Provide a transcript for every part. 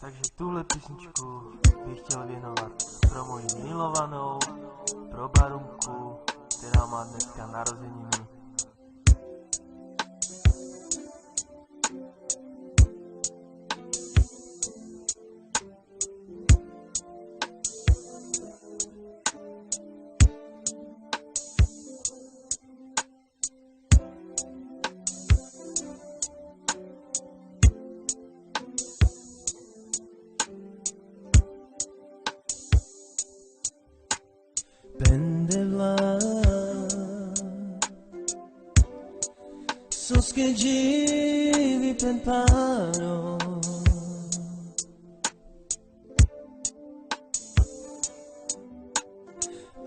Takže túhle písničku bych chtěl věnovat pro moji milovanou, pro Barunku, která má dneska narozeniny. Pendelar sos che giri per paro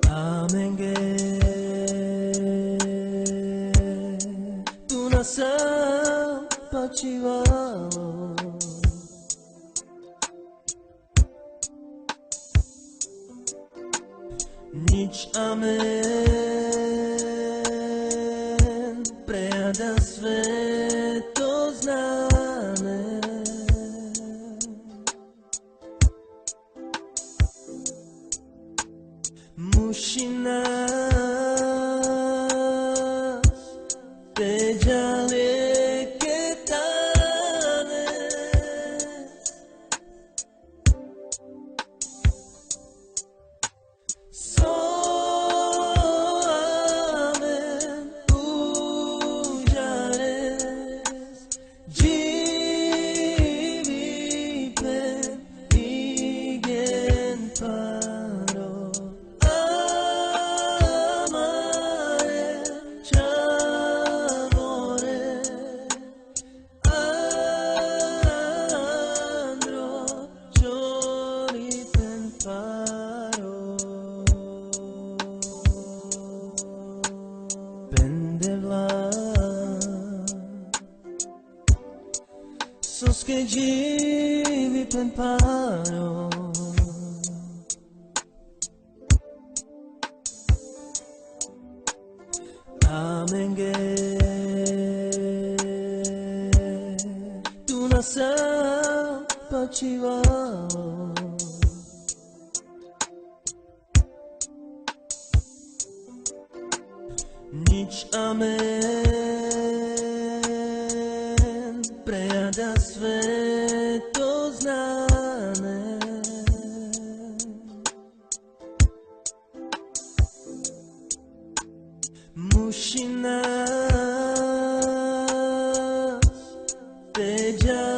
amenge tu na sa pachivalo nič amen prejada sve to známe muši nás peđale sos che giri per paro amenge tu na sa pachivalo nič amen prejada sve to známe muši nás peđa